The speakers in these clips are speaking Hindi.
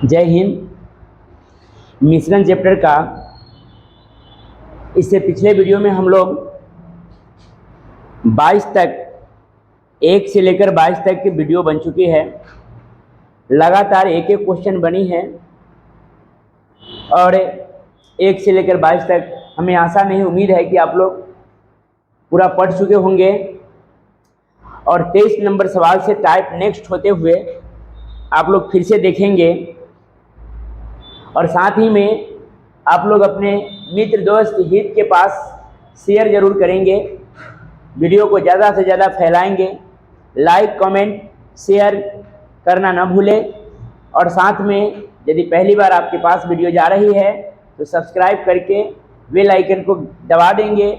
जय हिंद। मिश्रण चैप्टर का इससे पिछले वीडियो में हम लोग 22 तक 1 से लेकर 22 तक की वीडियो बन चुकी है। लगातार एक एक क्वेश्चन बनी है और 1 से लेकर 22 तक हमें आशा नहीं, उम्मीद है कि आप लोग पूरा पढ़ चुके होंगे और 23 नंबर सवाल से टाइप नेक्स्ट होते हुए आप लोग फिर से देखेंगे और साथ ही में आप लोग अपने मित्र दोस्त हित के पास शेयर ज़रूर करेंगे। वीडियो को ज़्यादा से ज़्यादा फैलाएंगे। लाइक कमेंट शेयर करना ना भूलें और साथ में यदि पहली बार आपके पास वीडियो जा रही है तो सब्सक्राइब करके बेल आइकन को दबा देंगे,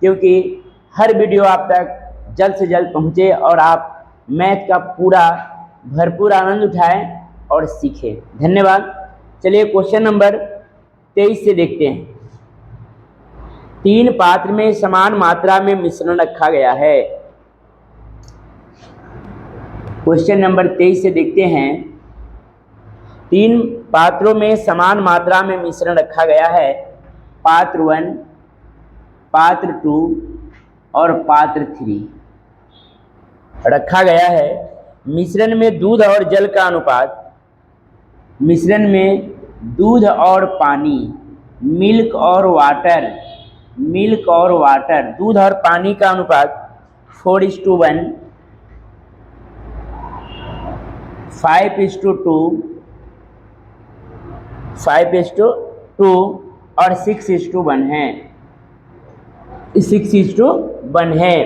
क्योंकि हर वीडियो आप तक जल्द से जल्द पहुँचे और आप मैथ का पूरा भरपूर आनंद उठाएं और सीखें। धन्यवाद। चलिए क्वेश्चन नंबर 23 से देखते हैं। 3 पात्र में समान मात्रा में मिश्रण रखा गया है। क्वेश्चन नंबर 23 से देखते हैं। 3 पात्रों में समान मात्रा में मिश्रण रखा गया है। पात्र 1, पात्र 2 और पात्र 3 रखा गया है। मिश्रण में दूध और जल का अनुपात, मिश्रण में दूध और पानी, मिल्क और वाटर, दूध और पानी का अनुपात 4:1, 5:2, 5:2 और 6:1 है। 6:1 है।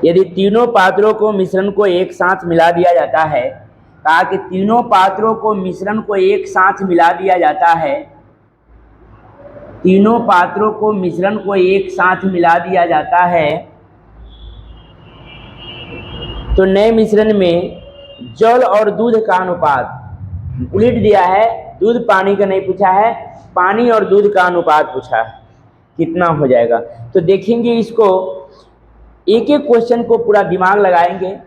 यदि तीनों पात्रों को मिश्रण को एक साथ मिला दिया जाता है, कहा कि तीनों पात्रों को मिश्रण को एक साथ मिला दिया जाता है, तीनों पात्रों को मिश्रण को एक साथ मिला दिया जाता है तो नए मिश्रण में जल और दूध का अनुपात उलट दिया है। दूध पानी का नहीं पूछा है, पानी और दूध का अनुपात पूछा है, कितना हो जाएगा। तो देखेंगे इसको, एक एक क्वेश्चन को पूरा दिमाग लगाएंगे।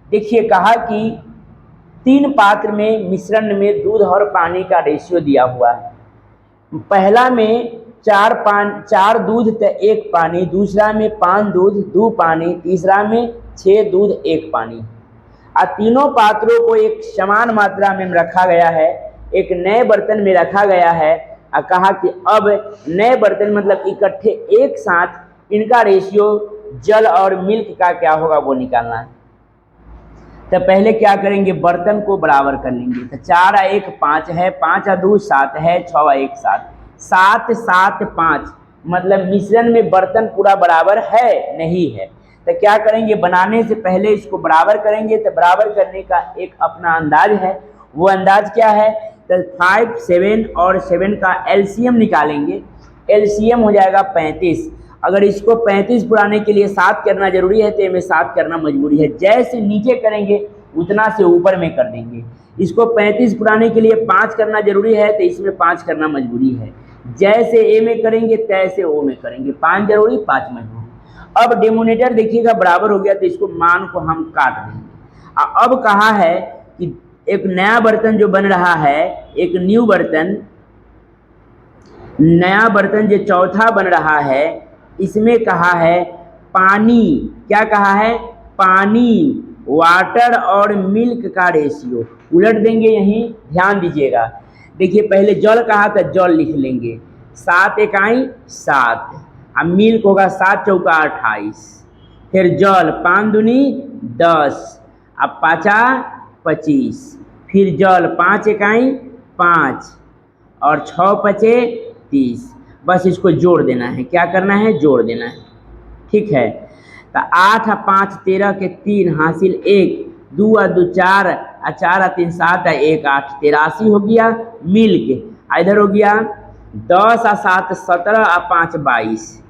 देखिए, कहा कि 3 पात्र में मिश्रण में दूध और पानी का रेशियो दिया हुआ है। पहला में 4 दूध तो 1 पानी, दूसरा में 5 दूध 2 पानी, तीसरा में 6 दूध 1 पानी। तीनों पात्रों को एक समान मात्रा में रखा गया है, एक नए बर्तन में रखा गया है। कहा कि अब नए बर्तन मतलब इकट्ठे एक साथ इनका रेशियो जल और मिल्क का क्या होगा वो निकालना है। तो पहले क्या करेंगे, बर्तन को बराबर कर लेंगे। तो 4 और 1 5 है, 5 और 2 7 है, 6 और 1 7, 7 7 5 मतलब मिश्रण में बर्तन पूरा बराबर है नहीं है। तो क्या करेंगे, बनाने से पहले इसको बराबर करेंगे। तो बराबर करने का एक अपना अंदाज है, वो अंदाज क्या है, तो 5 7 और 7 का एलसीएम निकालेंगे। एलसीएम हो जाएगा 35। अगर इसको 35 पुराने के लिए 7 करना जरूरी है तो इसमें 7 करना मजबूरी है। जैसे नीचे करेंगे उतना से ऊपर में कर देंगे। इसको 35 पुराने के लिए 5 करना जरूरी है तो इसमें 5 करना मजबूरी है। जैसे ए में करेंगे तैसे ओ में करेंगे। 5 जरूरी 5 मजबूरी। अब डिनोमिनेटर देखिएगा बराबर हो गया तो इसको मान को हम काट देंगे। अब कहा है कि एक नया बर्तन जो बन रहा है, एक न्यू बर्तन, नया बर्तन जो चौथा बन रहा है, इसमें कहा है पानी, क्या कहा है, पानी, वाटर और मिल्क का रेशियो उलट देंगे। यहीं ध्यान दीजिएगा। देखिए, पहले जल कहा था, जल लिख लेंगे। 7 इकाई 7, अब मिल्क होगा 7 चौका 28, फिर जल 5 दूनी 10, अब 5 25, फिर जल 5 इकाई 5 और 6 5 30। बस इसको जोड़ देना है। क्या करना है, जोड़ देना है। ठीक है। तो 8 और 5 13 के 3 हासिल 1, 2 और 2 4 और 4 और 3 7 और 1 8, 83 हो गया मिल्क। इधर हो गया 10 और 7 17 और 5 22,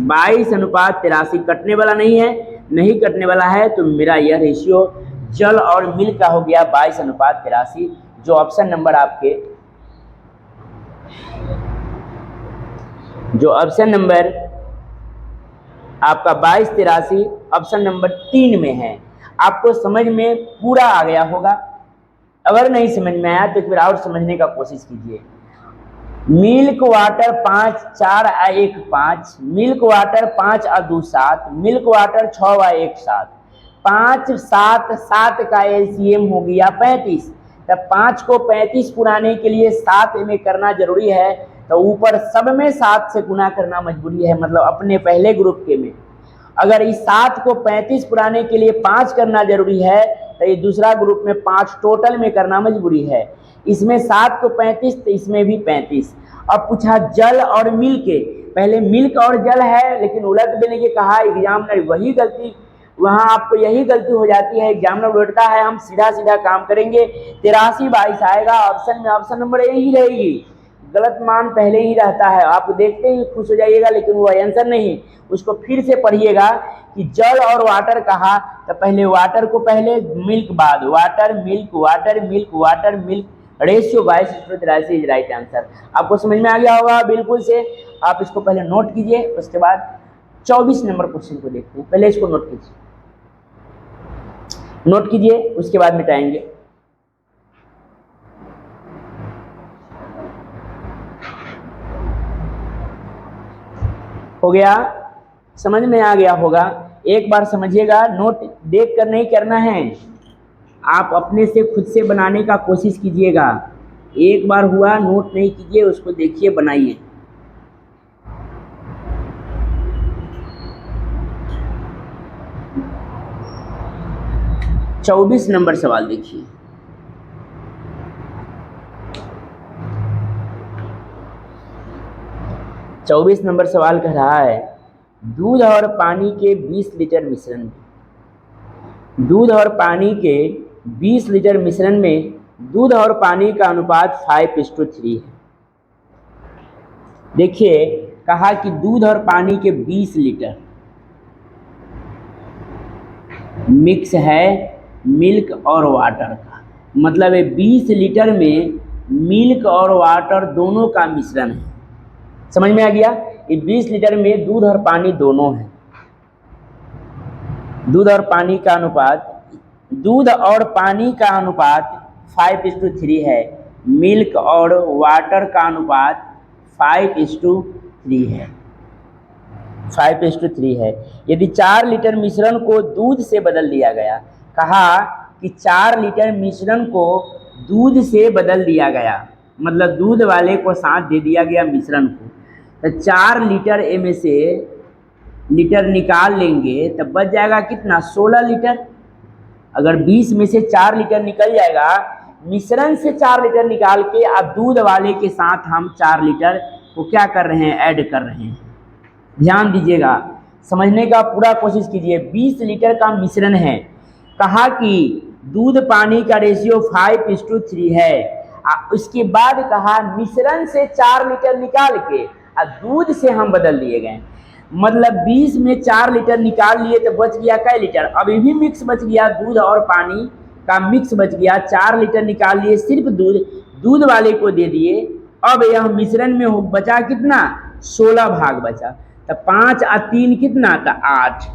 22 अनुपात 83। कटने वाला नहीं है, नहीं कटने वाला है तो मेरा यह रेशियो जल और मिल्क का हो गया 22 अनुपात 83, जो ऑप्शन नंबर आपके आपका 22 83 ऑप्शन नंबर 3 में है। आपको समझ में पूरा आ गया होगा। अगर नहीं समझ में आया तो फिर और समझने का कोशिश कीजिए। मिल्क वाटर 5 4 आ 1 5, मिल्क वाटर 5 आ 2 7, मिल्क वाटर 6 आ 1 7, 5 7 7 का एलसीएम हो गया 35। तब 5 को 35 पुराने के लिए 7 में करना जरूरी है, तो ऊपर सब में 7 से गुना करना मजबूरी है, मतलब अपने पहले ग्रुप के में। अगर इस 7 को 35 पुराने के लिए 5 करना जरूरी है, तो ये दूसरा ग्रुप में 5 टोटल में करना मजबूरी है। इसमें 7 को 35 तो इसमें भी 35। अब पूछा जल और मिल्क के, पहले मिल्क और जल है लेकिन उलट देने के कहा एग्जामिनर, वही गलती वहाँ आपको यही गलती हो जाती है, एग्जामिनर उलटता है, हम सीधा सीधा काम करेंगे। 83 22 आएगा ऑप्शन में, ऑप्शन नंबर ए ही रहेगी, गलत मान पहले ही रहता है। आप देखते ही खुश हो जाइएगा, लेकिन वो आंसर नहीं, उसको फिर से पढ़िएगा कि जल और वाटर कहा तो पहले वाटर को पहले, मिल्क बाद, water milk water milk water milk, ratio 22:83 is right answer. आपको समझ में आ गया होगा बिल्कुल से। आप इसको पहले नोट कीजिए, उसके बाद 24 नंबर क्वेश्चन को देखते हैं। पहले इसको नोट कीजिए, नोट कीजिए, उसके बाद मिटाएंगे। हो गया, समझ में आ गया होगा। एक बार समझिएगा, नोट देख कर नहीं करना है, आप अपने से खुद से बनाने का कोशिश कीजिएगा। एक बार हुआ नोट नहीं कीजिए, उसको देखिए, बनाइए। चौबीस नंबर सवाल देखिए। चौबीस नंबर सवाल कह रहा है दूध और पानी के 20 लीटर मिश्रण में, दूध और पानी के 20 लीटर मिश्रण में दूध और पानी का अनुपात 5:3 है। देखिए कहा कि दूध और पानी के 20 लीटर मिक्स है मिल्क और वाटर का, मतलब ये 20 लीटर में मिल्क और वाटर दोनों का मिश्रण है। समझ में आ गया? ये 20 लीटर में दूध और पानी दोनों है। दूध और पानी का अनुपात, दूध और पानी का अनुपात 5:3 है, मिल्क और वाटर का अनुपात 5:3 है, 5:3 है। यदि 4 लीटर मिश्रण को दूध से बदल दिया गया, कहा कि 4 लीटर मिश्रण को दूध से बदल दिया गया, मतलब दूध वाले को साथ दे दिया गया मिश्रण को, तो 4 लीटर में से लीटर निकाल लेंगे तब बच जाएगा कितना, 16 लीटर। अगर 20 में से 4 लीटर निकल जाएगा, मिश्रण से 4 लीटर निकाल के अब दूध वाले के साथ हम 4 लीटर को क्या कर रहे हैं, ऐड कर रहे हैं। ध्यान दीजिएगा, समझने का पूरा कोशिश कीजिए। 20 लीटर का मिश्रण है, कहा कि दूध पानी का रेशियो 5:3 है। उसके बाद कहा मिश्रण से 4 लीटर निकाल के और दूध से हम बदल दिए गए, मतलब 20 में 4 लीटर निकाल लिए तो बच गया कै लीटर, अभी भी मिक्स बच गया, दूध और पानी का मिक्स बच गया। 4 लीटर निकाल लिए सिर्फ दूध, दूध वाले को दे दिए। अब यह मिश्रण में हो बचा कितना, 16 भाग बचा, तो 5 और 3 कितना, तो 8,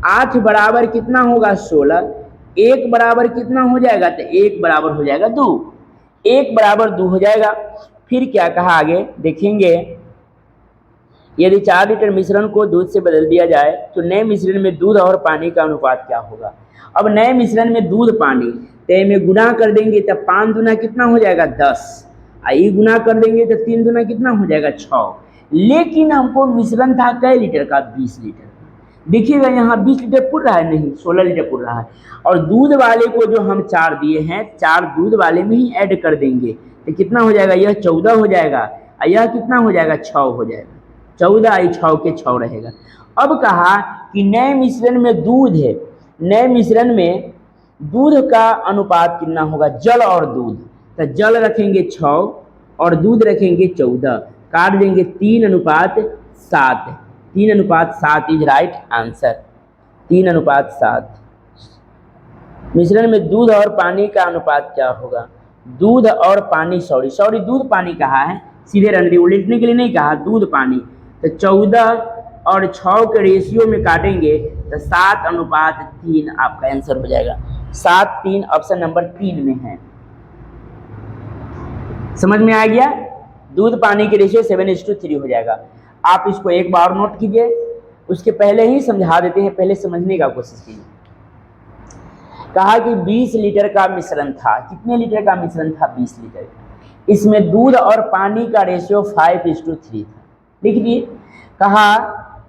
8 बराबर कितना होगा, 16, 1 बराबर कितना हो जाएगा, तो 1 बराबर हो जाएगा 2, 1 बराबर 2 हो जाएगा। फिर क्या कहा आगे देखेंगे, यदि 4 लीटर मिश्रण को दूध से बदल दिया जाए तो नए मिश्रण में दूध और पानी का अनुपात क्या होगा। अब नए मिश्रण में दूध पानी तो में गुना कर देंगे तो 5 दूना कितना हो जाएगा, 10, आई गुना कर देंगे तो 3 दूना कितना हो जाएगा, 6। लेकिन हमको मिश्रण था कै लीटर का, 20 लीटर। देखिएगा यहाँ 20 लीटर पुर रहा है, नहीं 16 लीटर पुर रहा है, और दूध वाले को जो हम 4 दिए हैं, 4 दूध वाले में ही ऐड कर देंगे तो कितना हो जाएगा, यह 14 हो जाएगा, और यह कितना हो जाएगा, 6 हो जाएगा, 14 आई 6 के 6 रहेगा। अब कहा कि नए मिश्रण में दूध है, नए मिश्रण में दूध का अनुपात कितना होगा, जल और दूध, तो जल रखेंगे 6 और दूध रखेंगे 14, काट देंगे 3:7, 3:7 इज राइट आंसर, 3:7। मिश्रण में दूध और पानी का अनुपात क्या होगा, दूध और पानी, सॉरी दूध पानी कहा है, सीधे रंडी उलटने के लिए नहीं कहा, दूध पानी, तो 14 और 6 के रेशियो में काटेंगे तो 7:3 आपका आंसर हो जाएगा। 7 3 ऑप्शन नंबर 3 में है। समझ में आ गया? दूध पानी की रेशियो 7:3 हो जाएगा। आप इसको एक बार नोट कीजिए, उसके पहले ही समझा देते हैं, पहले समझने का कोशिश कीजिए। कहा कि 20 लीटर का मिश्रण था। कितने लीटर का मिश्रण था? 20 लीटर। इसमें दूध और पानी का रेशियो 5:3 था। लिख दिए। कहा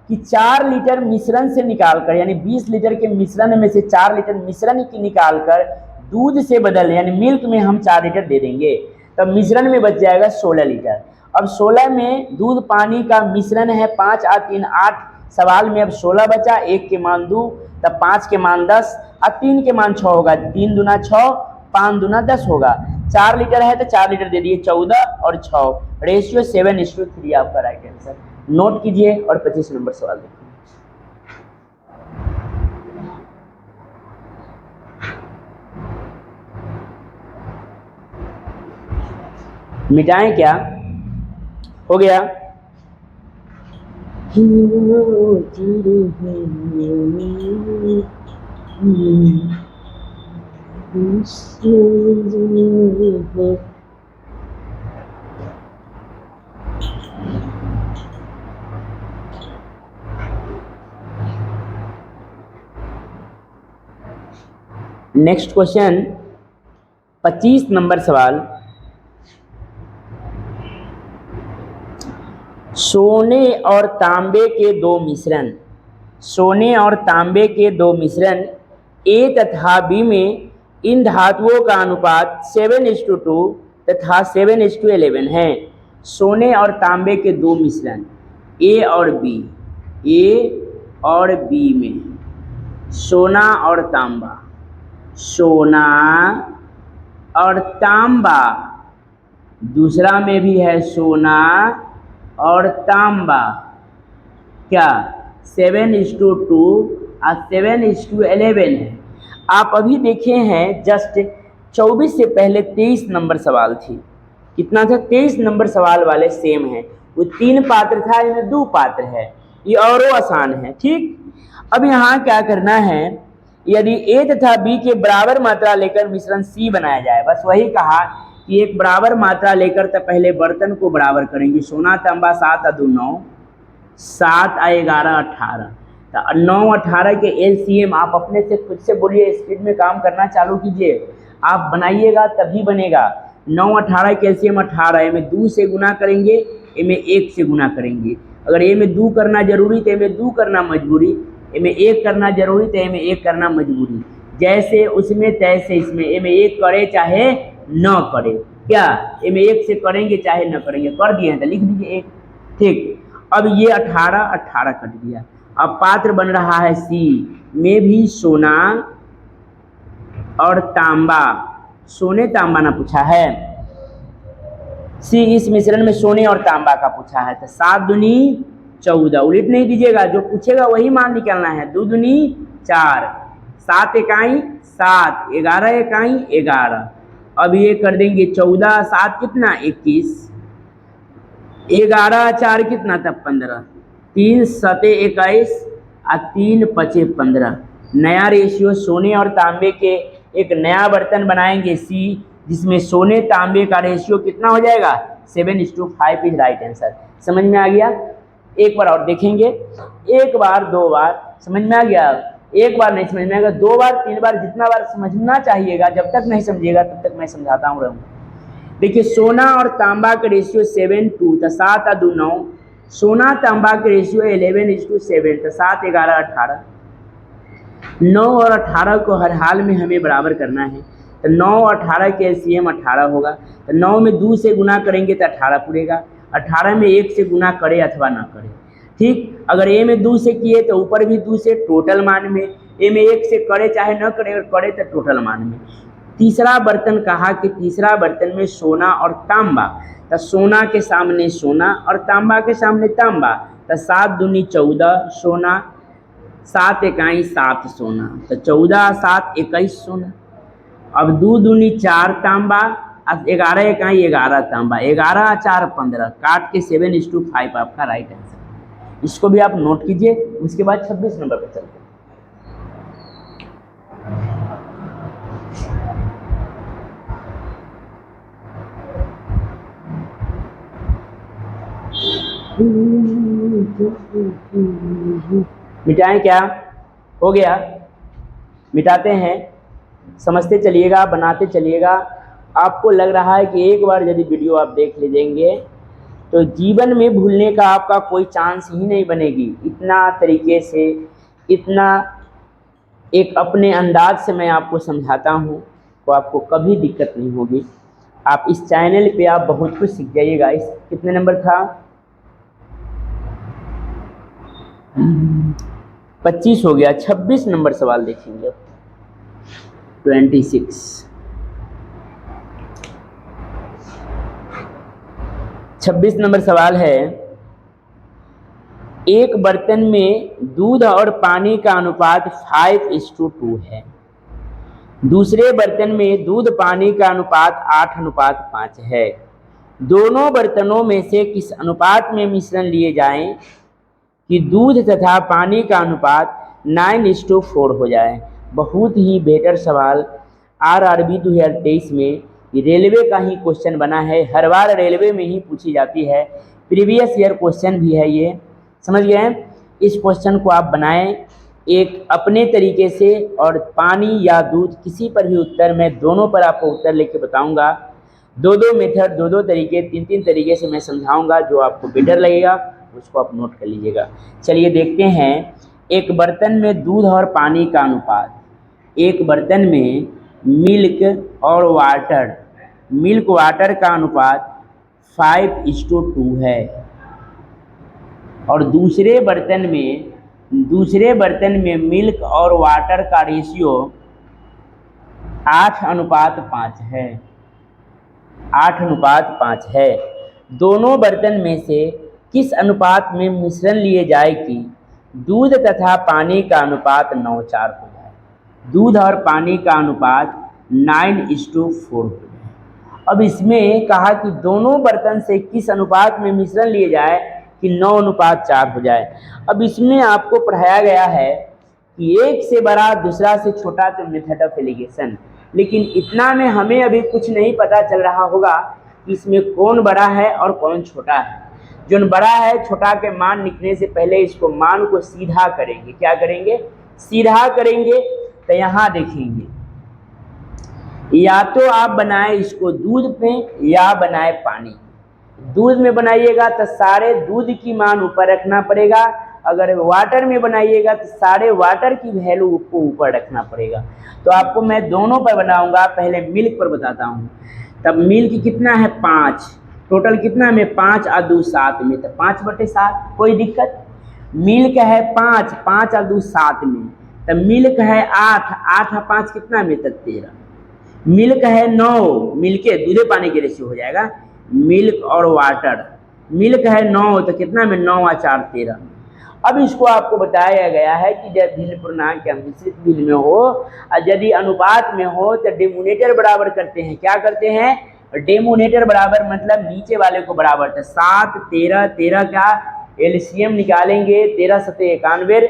कि 4 लीटर मिश्रण से निकालकर, यानी 20 लीटर के मिश्रण में से 4 लीटर मिश्रण की निकालकर दूध से बदल, यानी मिल्क में हम 4 लीटर दे देंगे, तब मिश्रण में बच जाएगा 16 लीटर। अब 16 में दूध पानी का मिश्रण है 5 और 3 8, सवाल में अब 16 बचा, 1 के मान 2, तब 5 के मान 10 और 3 के मान 6 होगा। 3 दूना 6, 5 दूना 10 होगा। 4 लीटर है तो 4 लीटर दे दिए, 14 और 6, रेशियो 7:3 आपका राइट आंसर। नोट कीजिए और 25 नंबर सवाल देखिए। मिटाएं क्या? हो गया? नेक्स्ट क्वेश्चन 25 नंबर सवाल। सोने और तांबे के दो मिश्रण, सोने और तांबे के दो मिश्रण ए तथा बी में इन धातुओं का अनुपात 7:2 तथा 7:11 है। सोने और तांबे के दो मिश्रण ए और बी, ए और बी में सोना और तांबा, सोना और तांबा, दूसरा में भी है सोना और तांबा, क्या 7:2 और 7:11 है। आप अभी देखे हैं जस्ट 24 से पहले 23 नंबर सवाल थी। कितना था? 23 नंबर सवाल वाले सेम है। वो 3 पात्र था, इनमें 2 पात्र है, ये और आसान है। ठीक, अब यहाँ क्या करना है, यदि ए तथा बी के बराबर मात्रा लेकर मिश्रण सी बनाया जाए, बस वही कहा कि एक बराबर मात्रा लेकर तो पहले बर्तन को बराबर करेंगे। सोना तांबा 7 और 2 9, 7 और 11 18, तो 9 18 के एलसीएम आप अपने से खुद से बोलिए, स्पीड में काम करना चालू कीजिए, आप बनाइएगा तभी बनेगा। 9 18 के एलसीएम 18, ए में 2 से गुना करेंगे, ए में 1 से गुना करेंगे। अगर ए में 2 करना जरूरी तो ए में 2 करना मजबूरी, ए में 1 करना जरूरी तो ए में 1 करना मजबूरी। जैसे उसमें तैसे इसमें, ए में 1 करे चाहे न करे, क्या ए में 1 से करेंगे चाहे न करेंगे, कर दिए हैं तो लिख दीजिए 1। ठीक, अब ये 18 18 कट गया। अब पात्र बन रहा है सी में भी सोना और तांबा, सोने तांबा ना पूछा है, सी इस मिश्रण में सोने और तांबा का पूछा है। तो 7 दूनी 14, उलट नहीं दीजिएगा, जो पूछेगा वही मान निकालना है। 2 दूनी 4, 7 इकाई 7, 11 इकाई 11। अब ये कर देंगे 14 7 कितना 21, 11 4 कितना तब 15, 3 7 21 और 3 5 15। नया रेशियो सोने और तांबे के एक नया बर्तन बनाएंगे सी, जिसमें सोने तांबे का रेशियो कितना हो जाएगा 7:5 इज राइट आंसर। समझ में आ गया? एक बार और देखेंगे, एक बार 2 बार समझ में आ गया, एक बार नहीं समझ में आएगा, 2 बार 3 बार, जितना बार समझना चाहिएगा। जब तक नहीं समझिएगा तब तक मैं समझाता हूँ। देखिए सोना और तांबा का रेशियो 7:2, तो 7 और 2 9, सोना तांबा के रेशियो 11:7, तो 7 11 18। 9 और 18 को हर हाल में हमें बराबर करना है, तो 9 और 18 के एलसीएम 18 होगा। तो 9 में 2 से गुना करेंगे तो 18 पूरेगा, 18 में 1 से गुना करे अथवा ना करे। ठीक, अगर ए में 2 से किए तो ऊपर भी 2 से, टोटल मान में ए में 1 से करे चाहे न करे, और करे तो टोटल मान में। तीसरा बर्तन कहा कि तीसरा बर्तन में सोना और तांबा, तो सोना के सामने सोना और तांबा के सामने तांबा, तो 7 दूनी 14 सोना, 7 इकाई 7 सोना, तो 14 7 21 सोना। अब 2 दूनी 4 तांबा, 11 इकाई 11 तांबा, 11 4 15, काट के 7:5 आपका राइट आंसर। इसको भी आप नोट कीजिए। उसके बाद 26 नंबर पर चलते हैं। मिटाएं क्या? हो गया? मिटाते हैं। समझते चलिएगा, बनाते चलिएगा। आपको लग रहा है कि एक बार यदि वीडियो आप देख लीजिएंगे तो जीवन में भूलने का आपका कोई चांस ही नहीं बनेगी। इतना तरीके से, इतना एक अपने अंदाज से मैं आपको समझाता हूँ तो आपको कभी दिक्कत नहीं होगी। आप इस चैनल पे आप बहुत कुछ सीख जाइएगा। इस कितने नंबर था? 25 हो गया। 26 नंबर सवाल देखेंगे। 26 नंबर सवाल है, एक बर्तन में दूध और पानी का अनुपात 5:2 है। दूसरे बर्तन में दूध पानी का अनुपात 8:5 है। दोनों बर्तनों में से किस अनुपात में मिश्रण लिए जाएं कि दूध तथा पानी का अनुपात 9:4 हो जाए? बहुत ही बेहतर सवाल आरआरबी 2023 में रेलवे का ही क्वेश्चन बना है। हर बार रेलवे में ही पूछी जाती है, प्रीवियस ईयर क्वेश्चन भी है ये। समझ गए? इस क्वेश्चन को आप बनाएं एक अपने तरीके से, और पानी या दूध किसी पर भी उत्तर, मैं दोनों पर आपको उत्तर लेके बताऊंगा। दो मेथड, दो तरीके, तीन तरीके से मैं समझाऊंगा। जो आपको बेटर लगेगा उसको आप नोट कर लीजिएगा। चलिए देखते हैं, एक बर्तन में दूध और पानी का अनुपात। एक बर्तन में मिल्क और वाटर का अनुपात 5:2 है, और दूसरे बर्तन में मिल्क और वाटर का रेशियो 8:5 है। 8:5 है। दोनों बर्तन में से किस अनुपात में मिश्रण लिए जाए कि दूध तथा पानी का अनुपात 9:4 हो जाए? दूध और पानी का अनुपात 9:4 हो जाए। अब इसमें कहा कि दोनों बर्तन से किस अनुपात में मिश्रण लिए जाए कि 9:4 हो जाए। अब इसमें आपको पढ़ाया गया है कि एक से बड़ा दूसरा से छोटा, तो मेथड ऑफ एलिगेशन। लेकिन इतना में हमें अभी कुछ नहीं पता चल रहा होगा कि इसमें कौन बड़ा है और कौन छोटा है। जो बड़ा है, छोटा के मान लिखने से पहले इसको मान को सीधा करेंगे। क्या करेंगे? सीधा करेंगे। तो यहाँ देखेंगे, या तो आप बनाए इसको दूध पे या बनाए पानी। दूध में बनाइएगा तो सारे दूध की मान ऊपर रखना पड़ेगा। अगर वाटर में बनाइएगा तो सारे वाटर की वैल्यू को ऊपर रखना पड़ेगा। तो आपको मैं दोनों पर बनाऊंगा। पहले मिल्क पर बताता हूँ। तब मिल्क कितना है? 5। टोटल कितना में? 5 और 2 7 में, तो 5/7। कोई दिक्कत? मिल्क है 5, 5 और 2 7 में, तब मिल्क है 8, 8 और 5 कितना में? तब 13। मिल्क है 9, मिल्क दूधे पानी के रेशियो हो जाएगा। मिल्क और वाटर, मिल्क है 9, तो कितना में? 9 और 4 13। अब इसको आपको बताया गया है कि जब भिन्न पूर्णांक या मिश्रित भिन्न में हो और यदि अनुपात में हो तो डेमोनेटर बराबर करते हैं। क्या करते हैं? डेमोनेटर बराबर मतलब नीचे वाले को बराबर। तो 7 13 13 का एलसीएम निकालेंगे। 13 7 91,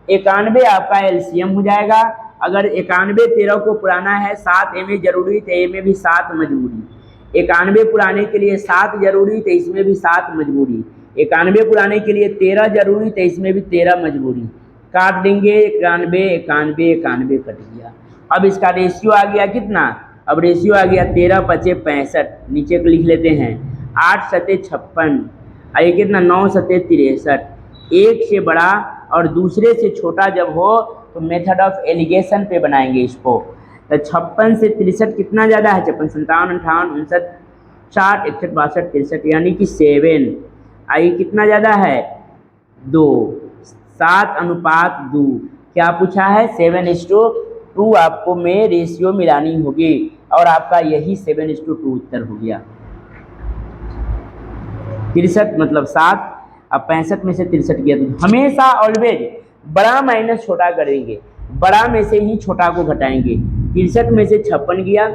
91 आपका एलसीएम हो जाएगा। अगर 91 13 को पुराना है, 7 ए में जरूरी, तो ए में भी 7 मजबूरी। 91 पुराने के लिए 7 जरूरी, तो इसमें भी 7 मजबूरी। 91 पुराने के लिए 13 जरूरी, तो इसमें भी 13 मजबूरी। काट देंगे 91 91 91 कट गया। अब इसका रेशियो आ गया कितना? अब रेशियो आ गया 13 5 65। नीचे को लिख लेते हैं 8 7 56, ये कितना? 9 7 63। एक से बड़ा और दूसरे से छोटा जब हो तो मेथड ऑफ एलिगेशन पे बनाएंगे इसको। तो 56 से 63 कितना ज़्यादा है? 56 57 58 59 60 61 62 63, यानी कि 7। आई कितना ज़्यादा है? 2। 7:2। क्या पूछा है? 7:2 आपको में रेशियो मिलानी होगी, और आपका यही 7:2 उत्तर हो गया। 63 मतलब 7, अब 65 में से 63 गया। तो हमेशा ऑलवेज बड़ा माइनस छोटा करेंगे, बड़ा में से ही छोटा को घटाएंगे। 63 में से 56 गया,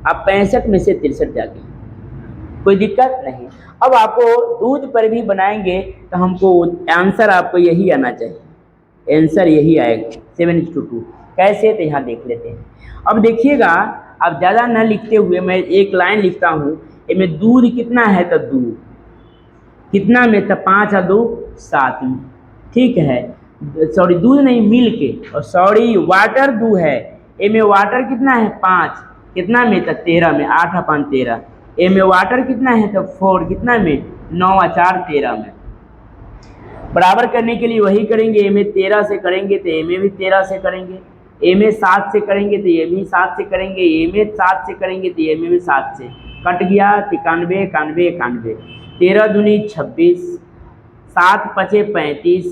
अब 65 में से 63 जा गया। कोई दिक्कत नहीं। अब आपको दूध पर भी बनाएंगे तो हमको आंसर आपको यही आना चाहिए। आंसर यही आएगा 7:2। कैसे? तो यहाँ देख लेते हैं। अब देखिएगा, आप ज़्यादा न लिखते हुए मैं एक लाइन लिखता हूँ। इसमें दूध कितना है? तो दूध कितना में? तो 5 और 2 7 में, ठीक है। सॉरी दूध नहीं, मिल्क, और सॉरी वाटर 2 है। ए में वाटर कितना है? 5, कितना में? तो 13 में, 8 और 5 13। ए में वाटर कितना है? तो 4, कितना में? 9 और 4 13 में। बराबर करने के लिए वही करेंगे, ए में 13 से करेंगे तो ए में भी 13 से करेंगे, ए में 7 से करेंगे तो ए में 7 से करेंगे, ए में 7 से करेंगे तो ए में भी 7 से। कट गया 91 91 91, 13 दूनी 26, 7 पचे 35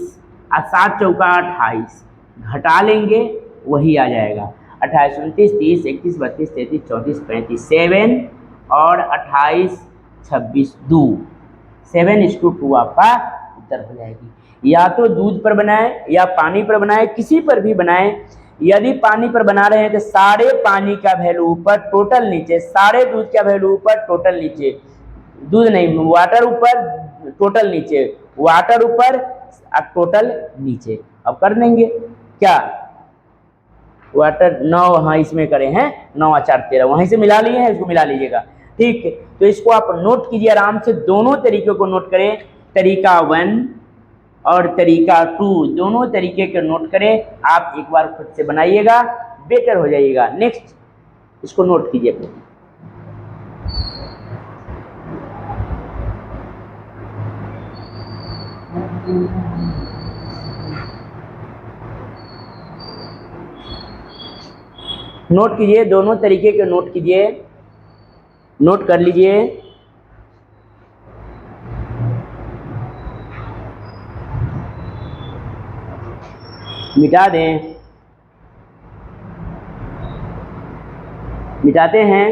और 7 चौका 28, घटा लेंगे वही आ जाएगा 28 29 30 31 32 33 34 35, 7 और 28 26 2, 7:2 आपका उत्तर हो जाएगी। या तो दूध पर बनाए या पानी पर बनाए, किसी पर भी बनाए। यदि पानी पर बना रहे हैं तो सारे पानी का वैल्यू ऊपर टोटल नीचे, सारे दूध का वैल्यू ऊपर टोटल नीचे, दूध नहीं वाटर ऊपर टोटल नीचे, वाटर ऊपर टोटल नीचे। अब कर देंगे क्या? वाटर 9, हाँ इसमें करें हैं 9 और 4 13, वहीं से मिला लिए हैं, इसको मिला लीजिएगा, ठीक है। तो इसको आप नोट कीजिए आराम से, दोनों तरीकों को नोट करें, तरीका 1 और तरीका 2, दोनों तरीके के नोट करें। आप एक बार खुद से बनाइएगा, बेटर हो जाइएगा। नेक्स्ट इसको नोट कीजिए अपने। नोट कीजिए, दोनों तरीके के नोट कीजिए, नोट कर लीजिए। मिटा दें, मिटाते हैं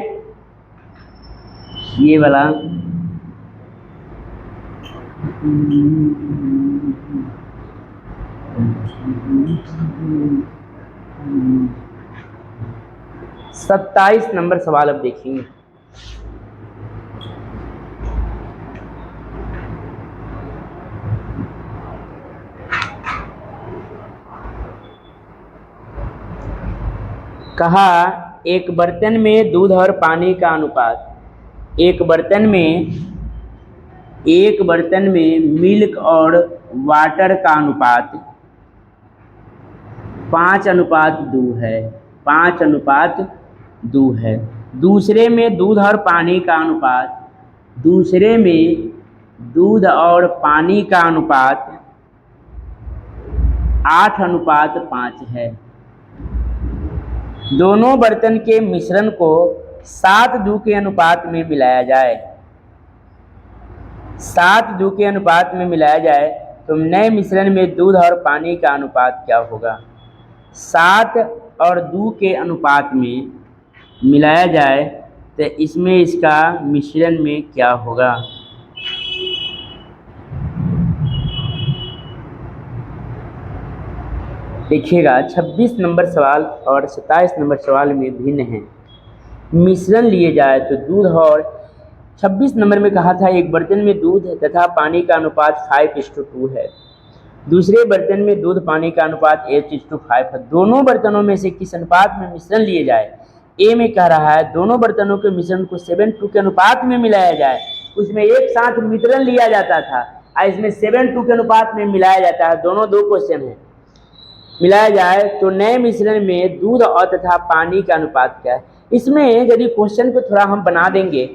ये वाला। सत्ताईस नंबर सवाल अब देखेंगे। कहा एक बर्तन में दूध और पानी का अनुपात, एक बर्तन में मिल्क और वाटर का अनुपात 5:2 है, 5:2 है। दूसरे में दूध और पानी का अनुपात, दूसरे में दूध और पानी का अनुपात 8:5 है। दोनों बर्तन के मिश्रण को 7:2 के अनुपात में मिलाया जाए, 7:2 के अनुपात में मिलाया जाए तो नए मिश्रण में दूध और पानी का अनुपात क्या होगा? 7 और 2 के अनुपात में मिलाया जाए तो इसमें इसका मिश्रण में क्या होगा? देखिएगा 26 नंबर सवाल और 27 नंबर सवाल में भिन्न हैं। मिश्रण लिए जाए तो दूध और 26 नंबर में कहा था एक बर्तन में दूध तथा पानी का अनुपात 5:2 है, दूसरे बर्तन में दूध पानी का अनुपात 8:5 है। दोनों बर्तनों में से किस अनुपात में मिश्रण लिए जाए? ए में कह रहा है दोनों बर्तनों के मिश्रण को 7:2 के अनुपात में मिलाया जाए, उसमें एक साथ मिश्रण लिया जाता था और इसमें 7:2 के अनुपात में मिलाया जाता है, दोनों दो क्वेश्चन है। मिलाया जाए तो नए मिश्रण में दूध और तथा पानी का अनुपात क्या है? इसमें यदि क्वेश्चन को थोड़ा हम बना देंगे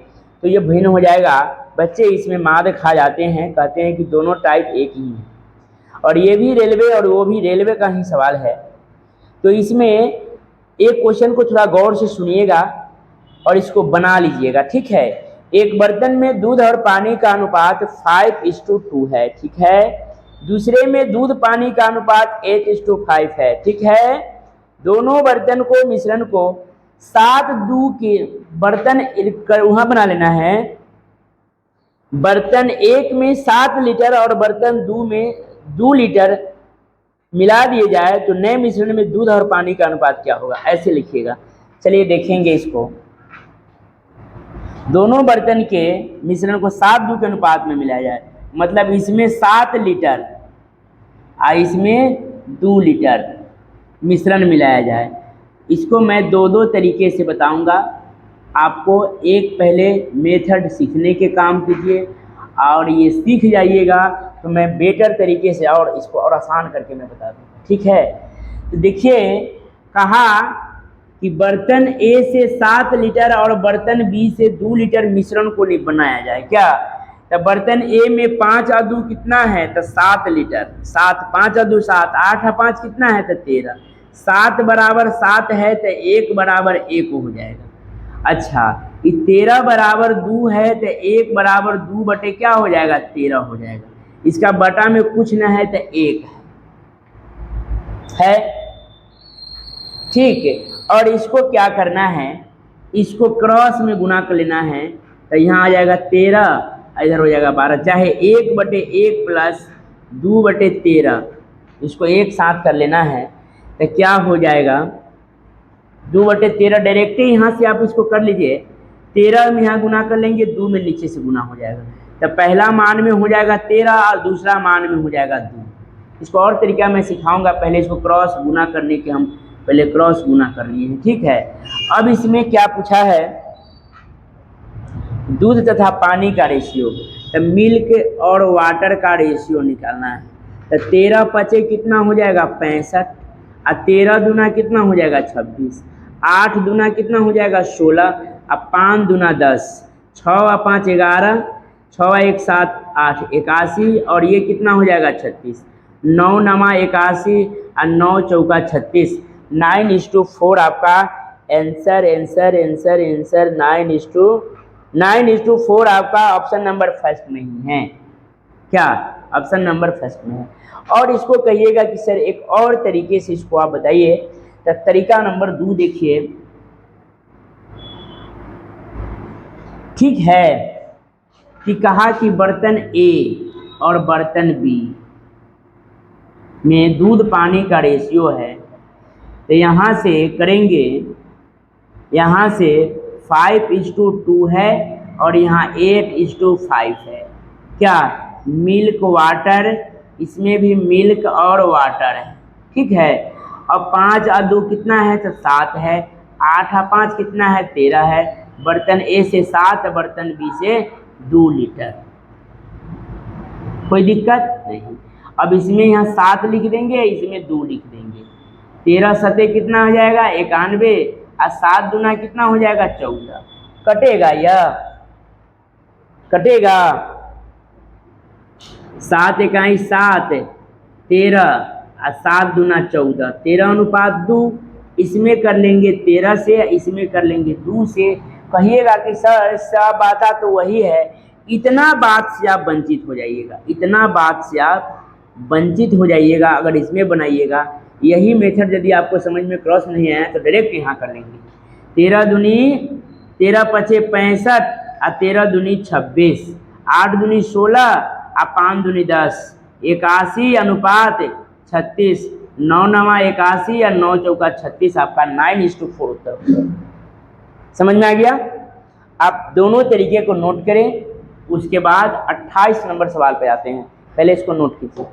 तो ये भिन्न हो जाएगा। बच्चे इसमें मार खा जाते हैं, कहते हैं कि दोनों टाइप एक ही है, और ये भी रेलवे और वो भी रेलवे का ही सवाल है। तो इसमें एक क्वेश्चन को थोड़ा गौर से सुनिएगा और इसको बना लीजिएगा, ठीक है। एक बर्तन में दूध और पानी का अनुपात 5:2 है, ठीक है। दूसरे में दूध पानी का अनुपात 8:5 है, ठीक है। दोनों बर्तन को मिश्रण को 7:2 के बर्तन वहाँ बना लेना है। बर्तन 1 में 7 लीटर और बर्तन 2 में 2 लीटर मिला दिए जाए तो नए मिश्रण में दूध और पानी का अनुपात क्या होगा? ऐसे लिखिएगा। चलिए देखेंगे इसको। दोनों बर्तन के मिश्रण को 7:2 के अनुपात में मिलाया जाए, मतलब इसमें 7 लीटर और इसमें 2 लीटर मिश्रण मिलाया जाए। इसको मैं दो तरीके से बताऊंगा आपको। एक पहले मेथड सीखने के काम कीजिए और ये सीख जाइएगा तो मैं बेटर तरीके से और इसको और आसान करके मैं बता दूँगा, ठीक है। तो देखिए कहा कि बर्तन ए से 7 लीटर और बर्तन बी से 2 लीटर मिश्रण को बनाया जाए। क्या? तो बर्तन ए में 5 और 2 कितना है? तो 7 लीटर। 7 5 और 2 7, 8 और 5 कितना है? तो 13। 7 बराबर 7 है तो 1 बराबर 1 हो जाएगा। अच्छा, ये 13 बराबर 2 है तो 1 बराबर 2 बटे क्या हो जाएगा? 13 हो जाएगा। इसका बटा में कुछ न है तो 1 है, ठीक है। और इसको क्या करना है? इसको क्रॉस में गुना कर लेना है तो यहाँ आ जाएगा 13, इधर हो जाएगा 12, चाहे 1 बटे 1 प्लस 2 बटे 13, इसको एक साथ कर लेना है तो क्या हो जाएगा? 2 बटे 13 डायरेक्ट ही यहाँ से आप इसको कर लीजिए। 13 में यहाँ गुना कर लेंगे, 2 में नीचे से गुना हो जाएगा तो पहला मान में हो जाएगा 13 और दूसरा मान में हो जाएगा 2। इसको और तरीका मैं सिखाऊंगा, पहले इसको क्रॉस गुना करने के हम पहले क्रॉस गुना कर लिए हैं, ठीक है। अब इसमें क्या पूछा है? दूध तथा पानी का रेशियो, तो मिल्क और वाटर का रेशियो निकालना है। तो 13 पचे कितना हो जाएगा? 65, और 13 दूना कितना हो जाएगा? 26, 8 दूना कितना हो जाएगा? 16, और 5 दूना 10, 6 और 5 11, 6 और 1 7 8 81, और ये कितना हो जाएगा? 36, 9 नमा 81 और 9 चौका 36। 9:4 आपका आंसर 9:4 आपका ऑप्शन नंबर फर्स्ट में ही है। क्या? ऑप्शन नंबर फर्स्ट में है। और इसको कहिएगा कि सर एक और तरीके से इसको आप बताइए। तो तरीका नंबर 2 देखिए, ठीक है, कि कहा कि बर्तन ए और बर्तन बी में दूध पानी का रेशियो है, तो यहाँ से करेंगे, यहाँ से 5:2 है और यहाँ 8:5 है। क्या? मिल्क वाटर, इसमें भी मिल्क और वाटर है, ठीक है। अब 5 और 2 कितना है? तो 7 है। 8 और 5 कितना है? 13 है। बर्तन ए से 7, बर्तन बी से 2 लीटर। कोई दिक्कत नहीं। अब इसमें यहाँ 7 लिख देंगे, इसमें 2 लिख देंगे। 13 सते कितना हो जाएगा? 91, और 7 दूना कितना हो जाएगा? 14। कटेगा यह? कटेगा? 7 इकाई 7, 13, और 7 दूना 14, 13:2। इसमें कर लेंगे 13 से, इसमें कर लेंगे 2 से। कहिएगा कि सर सब आता तो वही है, इतना बात से आप वंचित हो जाइएगा, इतना बात से आप वंचित हो जाइएगा अगर इसमें बनाइएगा। यही मेथड यदि आपको समझ में क्रॉस नहीं आया तो डायरेक्ट यहाँ कर लेंगे। 13 दूनी 13 पचे 65, और 13 दूनी 26, 8 दूनी 16, और 5 दूनी 10, 81:36, 9 नमा 81 और 9 चौका 36, आपका 9:4 उत्तर। समझ में आ गया? आप दोनों तरीके को नोट करें, उसके बाद 28 नंबर सवाल पे आते हैं। पहले इसको नोट कीजिए।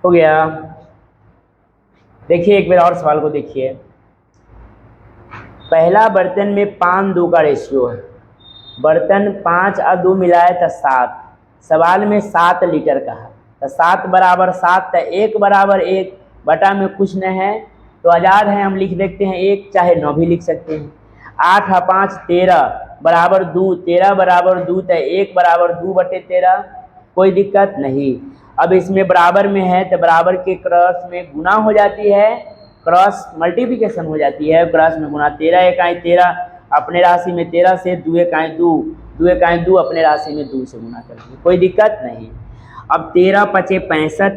हो गया? देखिए एक बार और सवाल को देखिए। पहला बर्तन में 5:2 का रेशियो है। बर्तन 5 और 2 मिलाए तो 7। सवाल में 7 लीटर का है, तो 7 बराबर 7, तो 1 बराबर 1, बटा में कुछ न है तो आज़ाद है, हम लिख देते हैं 1, चाहे 9 भी लिख सकते हैं। 8 और 5 13 बराबर 2, 13 बराबर 2, तो 1 बराबर 2 बटे 13। कोई दिक्कत नहीं। अब इसमें बराबर में है तो बराबर के क्रॉस में गुना हो जाती है, क्रॉस मल्टीप्लिकेशन हो जाती है, क्रॉस में गुना। 13 इकाई 13 अपने राशि में 13 से, 2 इकाई 2, 2 इकाई 2 अपने राशि में 2 से गुना करेंगे, कोई दिक्कत नहीं। अब 13 पचे 65,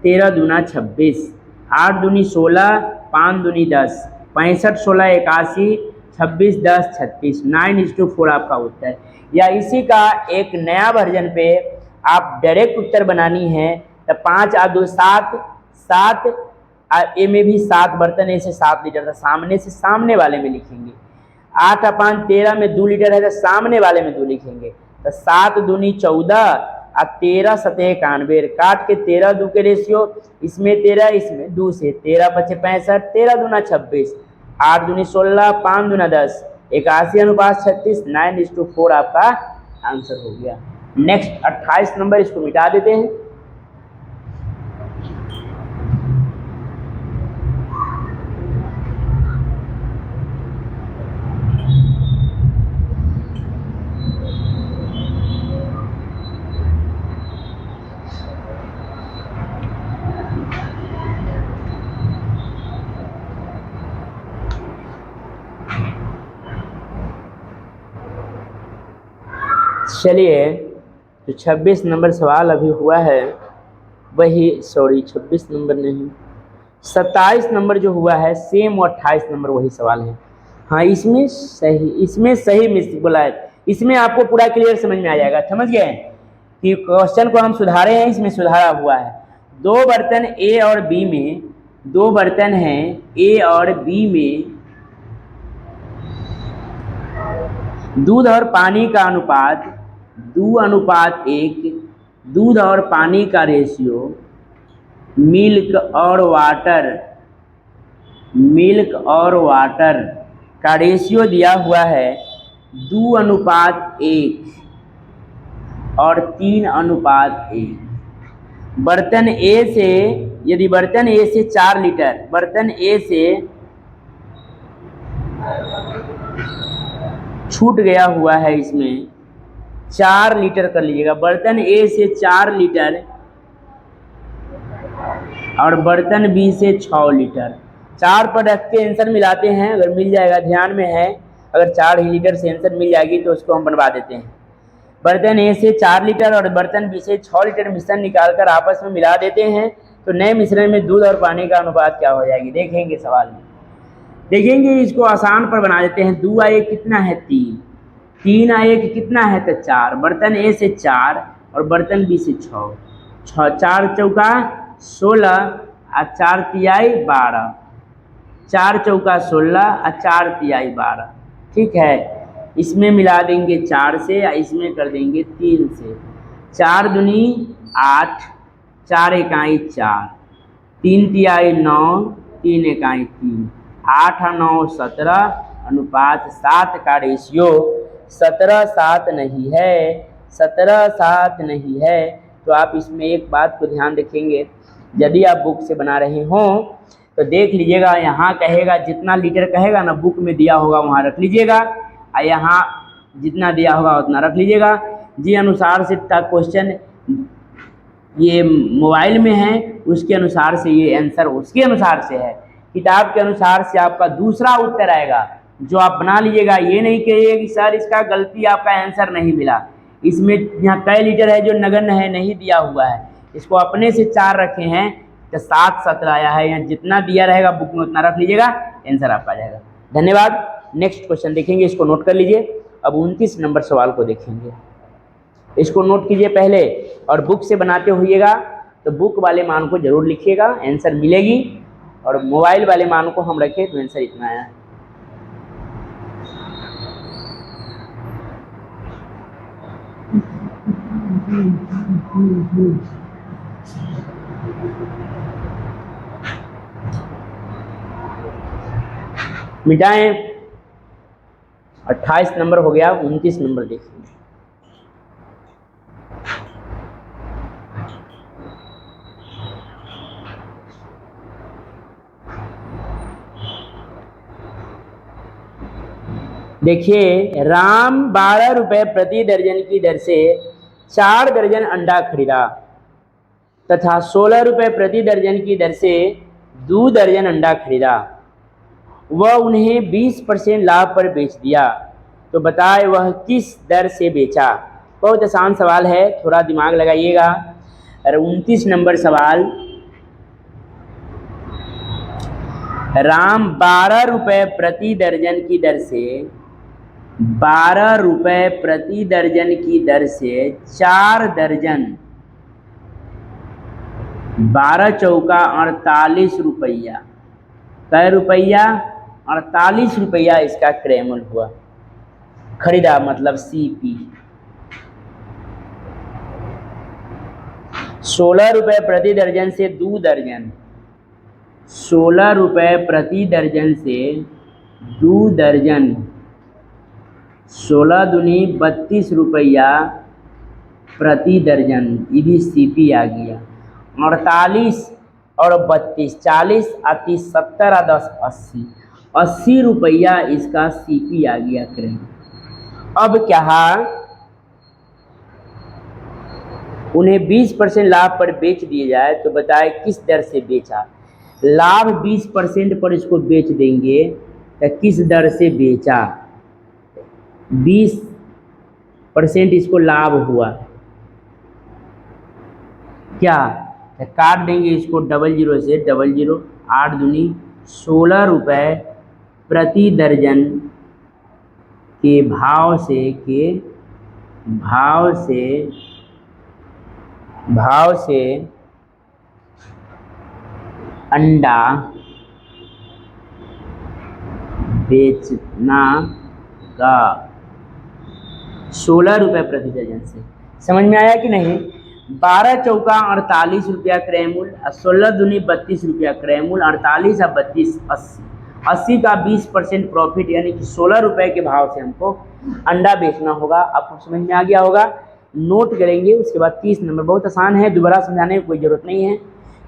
13 दूना 26, 8 दूनी 16, 5 दूनी 10, 65 16 81, 26 10 36, 9:4 आपका उत्तर। या इसी का एक नया वर्जन पे आप डायरेक्ट उत्तर बनानी है तो 5 और 2 7, 7 ए में भी 7, बर्तन ए से 7 लीटर था, सामने से सामने वाले में लिखेंगे। 8/13 में 2 लीटर है तो सामने वाले में 2 लिखेंगे, तो 7 दूनी 14 और 13 सतह 91, काट के 13 2 के रेशियो, इसमें 13 इसमें 2 से 13 पचे 65, 13 दूना 26, 8 दूनी 16, 5 दूना 10, 81:36, 9:4 आपका आंसर हो गया। नेक्स्ट 28 नंबर, इसको मिटा देते हैं। चलिए, तो 26 नंबर सवाल अभी हुआ है वही, सॉरी 26 नंबर नहीं, 27 नंबर जो हुआ है सेम, और 28 नंबर वही सवाल है। हाँ, इसमें सही मिस्टेक बोला है, इसमें आपको पूरा क्लियर समझ में आ जाएगा। समझ गए कि क्वेश्चन को हम सुधारे हैं, इसमें सुधारा हुआ है। दो बर्तन ए और बी में, दो बर्तन हैं ए और बी में, दूध और पानी का अनुपात 2:1, दूध और पानी का रेशियो, मिल्क और वाटर का रेशियो दिया हुआ है 2:1 और 3:1। बर्तन ए से, यदि बर्तन ए से 4 लीटर, बर्तन ए से छूट गया हुआ है, इसमें 4 लीटर कर लीजिएगा, बर्तन ए से 4 लीटर और बर्तन बी से 6 लीटर। 4 पर रख के आंसर मिलाते हैं, अगर मिल जाएगा, ध्यान में है, अगर 4 ही लीटर से आंसर मिल जाएगी तो उसको हम बनवा देते हैं। बर्तन ए से 4 लीटर और बर्तन बी से 6 लीटर मिश्रण निकालकर आपस में मिला देते हैं, तो नए मिश्रण में दूध और पानी का अनुपात क्या हो जाएगी, देखेंगे सवाल में। देखेंगे, इसको आसान पर बना देते हैं। 2:1 कितना है 3, 3:1 कितना है तो 4, बर्तन ए से 4 और बर्तन बी से 6, 4 चौका 16 और 4 तिहाई 12, 4 चौका 16 और 4 तिहाई 12। ठीक है, इसमें मिला देंगे 4 से या इसमें कर देंगे 3 से। 4 दूनी 8, 4 एकाई 4, 3 तिहाई 9, 3 एकाई 3, 8 और 9 17, अनुपात 7 का रेशियो 17:7 नहीं है, 17:7 नहीं है। तो आप इसमें एक बात को ध्यान रखेंगे, यदि आप बुक से बना रहे हों तो देख लीजिएगा, यहाँ कहेगा जितना लीटर कहेगा ना, बुक में दिया होगा वहाँ रख लीजिएगा, और यहाँ जितना दिया होगा उतना रख लीजिएगा। जी अनुसार से क्वेश्चन ये मोबाइल में है, उसके अनुसार से ये आंसर उसके अनुसार से है, किताब के अनुसार से आपका दूसरा उत्तर आएगा जो आप बना लीजिएगा। ये नहीं कहिए कि सर इसका गलती, आपका आंसर नहीं मिला, इसमें यहाँ कई लीटर है जो नगण्य है, नहीं दिया हुआ है, इसको अपने से 4 रखे हैं तो 7 17 आया है। यहाँ जितना दिया रहेगा बुक में उतना रख लीजिएगा, आंसर आपका आ जाएगा। धन्यवाद। नेक्स्ट क्वेश्चन देखेंगे, इसको नोट कर लीजिए। अब 29 नंबर सवाल को देखेंगे, इसको नोट कीजिए पहले, और बुक से बनाते होइएगा तो बुक वाले मान को जरूर लिखिएगा, आंसर मिलेगी, और मोबाइल वाले मान को हम रखें तो आंसर इतना आया। मिटाएं, 28 नंबर हो गया, 29 नंबर देखिए। देखिए, राम 12 रुपये प्रति दर्जन की दर से 4 दर्जन अंडा खरीदा तथा 16 रुपये प्रति दर्जन की दर से 2 दर्जन अंडा खरीदा। वह उन्हें 20% लाभ पर बेच दिया, तो बताए वह किस दर से बेचा। बहुत आसान सवाल है, थोड़ा दिमाग लगाइएगा। और 29 नंबर सवाल, राम 12 रुपये प्रति दर्जन की दर से 12 रुपये प्रति दर्जन की दर से 4 दर्जन, 12 चौका 48 रुपया, कै रुपया 48 रुपया इसका क्रय मूल्य हुआ। खरीदा मतलब CP। 16 रुपये प्रति दर्जन से 2 दर्जन, 16 रुपये प्रति दर्जन से 2 दर्जन, 16 दूनी 32 रुपया प्रति दर्जन, ये भी CP आ गया। 48 और 32, 40 और 30, 70 और 10, 80, 80 रुपया इसका CP आ गया क्रय। अब क्या, उन्हें 20% लाभ पर बेच दिए जाए तो बताए किस दर से बेचा। लाभ 20% पर इसको बेच देंगे तो किस दर से बेचा। 20% इसको लाभ हुआ, क्या तो काट देंगे इसको 00 से, 00, 8 दूनी 16 रुपये प्रति दर्जन के भाव से अंडा बेचना का 16 रुपये प्रति दर्जन से। समझ में आया कि नहीं। 12 चौका 48 रुपया क्रय मूल्य, 16 दूनी 32 रुपया क्रय मूल्य, 48 और 32, 80, 80 का 20% प्रॉफिट, यानी कि 16 रुपये के भाव से हमको अंडा बेचना होगा। आपको समझ में आ गया होगा। नोट करेंगे, उसके बाद 30 नंबर, बहुत आसान है, दोबारा समझाने की कोई ज़रूरत नहीं है,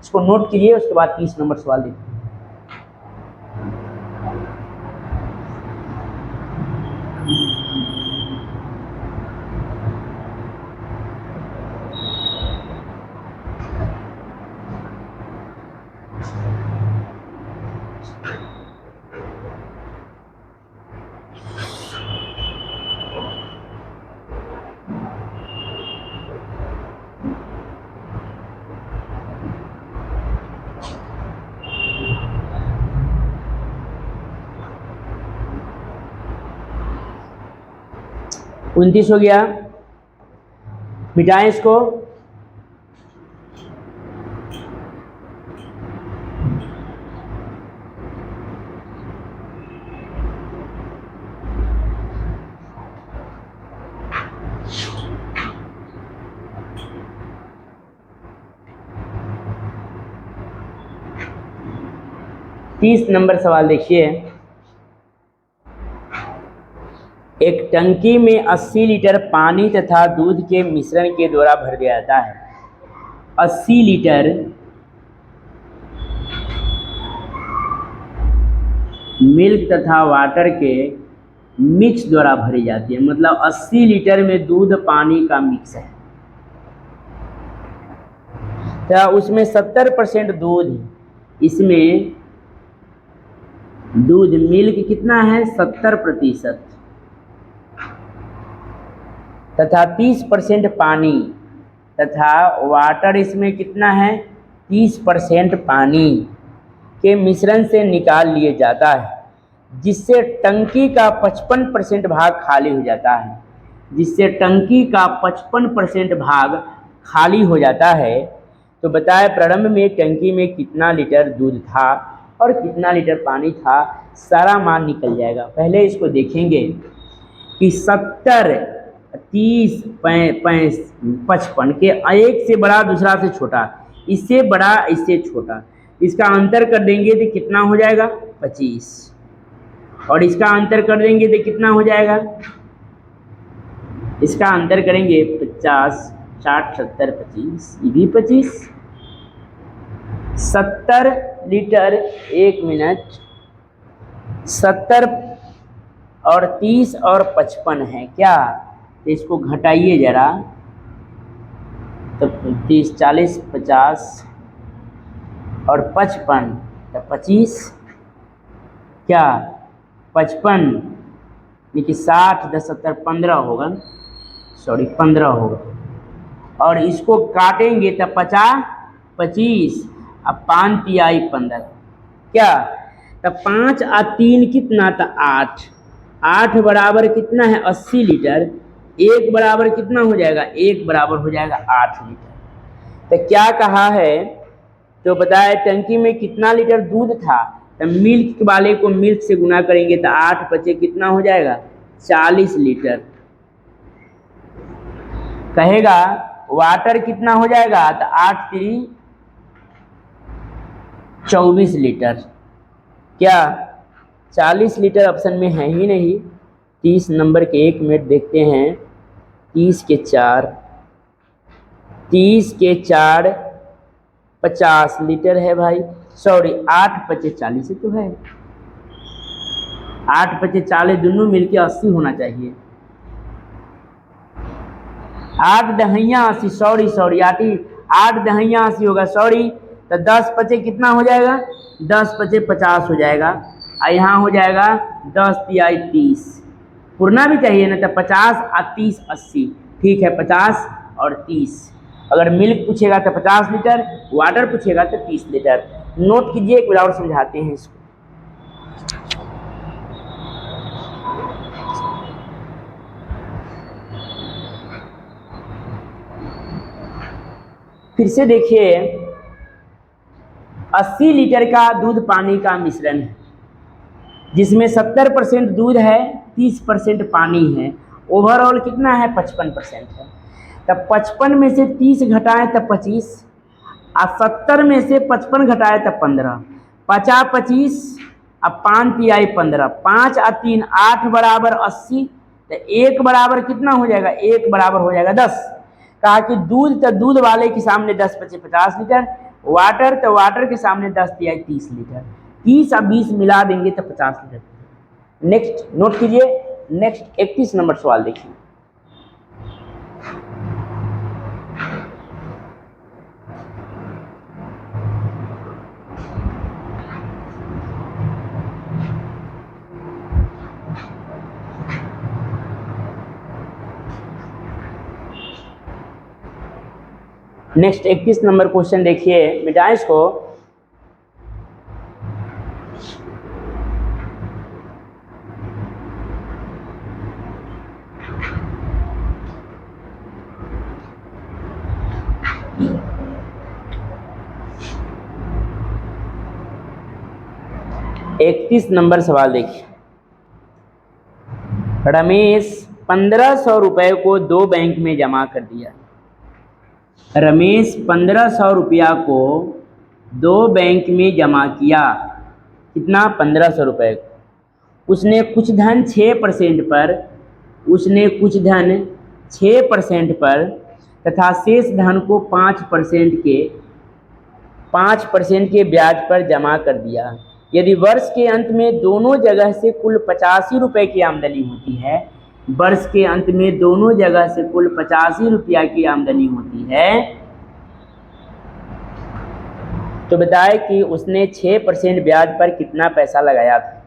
इसको नोट कीजिए, उसके बाद 30 नंबर सवाल देखिए। उनतीस हो गया, मिटाएं इसको। तीस नंबर सवाल देखिए। एक टंकी में 80 लीटर पानी तथा दूध के मिश्रण के द्वारा भर दिया जाता है। 80 लीटर मिल्क तथा वाटर के मिक्स द्वारा भरी जाती है, मतलब 80 लीटर में दूध पानी का मिक्स है, तो उसमें 70% दूध, इसमें दूध मिल्क कितना है 70% तथा 30% पानी तथा वाटर इसमें कितना है 30% पानी के मिश्रण से निकाल लिए जाता है, जिससे टंकी का 55% भाग खाली हो जाता है, जिससे टंकी का 55% भाग खाली हो जाता है। तो बताए प्रारंभ में टंकी में कितना लीटर दूध था और कितना लीटर पानी था, सारा मान निकल जाएगा। पहले इसको देखेंगे कि 70, 30, 55 के एक से बड़ा दूसरा से छोटा, इससे बड़ा इससे छोटा, इसका अंतर कर देंगे तो कितना हो जाएगा 25, और इसका अंतर कर देंगे तो कितना हो जाएगा, इसका अंतर करेंगे 50, 60, 70, 25, ये भी 25, 70 लीटर, 1 मिनट, 70 और 30 और 55 है क्या, तो इसको घटाइए जरा, तो 30, 40, 50 और 55, तो 25, क्या 55 यानी कि 60, 10, 70, 15 होगा, सॉरी 15 होगा, और इसको काटेंगे तो 50, 25, अब 5 तिहाई 15, क्या तो 5 और 3 कितना था 8, 8 बराबर कितना है 80 लीटर, 1 बराबर कितना हो जाएगा, 1 बराबर हो जाएगा 8 लीटर। तो क्या कहा है, तो बताया टंकी में कितना लीटर दूध था, तो मिल्क वाले को मिल्क से गुना करेंगे तो 8 पचे कितना हो जाएगा 40 लीटर। कहेगा वाटर कितना हो जाएगा तो 8 3 24 लीटर। क्या 40 लीटर ऑप्शन में है ही नहीं। 30 नंबर के 1 मिनट देखते हैं। 30 के 4 50 लीटर है भाई। सॉरी 8 पचे 40 तो है। 8 पचे 40 दोनों मिलके 80 होना चाहिए। 8 दहिया 80 सॉरी 8 दहिया 80 होगा सॉरी। तो 10 पचे कितना हो जाएगा 10 पचे 50 हो जाएगा। और यहाँ हो जाएगा 10 तिहाई 30। पूर्णा भी चाहिए ना तो 50 और 30 80। ठीक है 50 और 30। अगर मिल्क पूछेगा तो 50 लीटर, वाटर पूछेगा तो 30 लीटर। नोट कीजिए, एक बार और समझाते हैं इसको। फिर से देखिए 80 लीटर का दूध पानी का मिश्रण है जिसमें 70% दूध है 30% पानी है। ओवरऑल कितना है 55% है। तब 55 में से 30 घटाएं तब 25 और 70 में से 55 घटाएं तब 15। 50 25 अब 5 तिहाई 15। 5 और 3 8 बराबर 80। तो 1 बराबर कितना हो जाएगा 1 बराबर हो जाएगा 10। कहा कि दूध तो दूध वाले के सामने 10 पचे 50 लीटर, वाटर तो वाटर के सामने 10 तिहाई 30 लीटर। 30 और 20 मिला देंगे तो 50 लीटर। नेक्स्ट नोट कीजिए। नेक्स्ट 31 नंबर सवाल देखिए। नेक्स्ट 31 नंबर क्वेश्चन देखिए, मिटाएं इसको। इकतीस नंबर सवाल देखिए। रमेश 1500 रुपए को 2 बैंक में जमा कर दिया। रमेश 1500 रुपया को 2 बैंक में जमा किया। कितना 1500 रुपये। उसने कुछ धन 6% पर तथा शेष धन को 5% के ब्याज पर जमा कर दिया। यदि वर्ष के अंत में दोनों जगह से कुल 85 रुपये की आमदनी होती है, वर्ष के अंत में दोनों जगह से कुल 85 रुपया की आमदनी होती है, तो बताए कि उसने 6% ब्याज पर कितना पैसा लगाया था।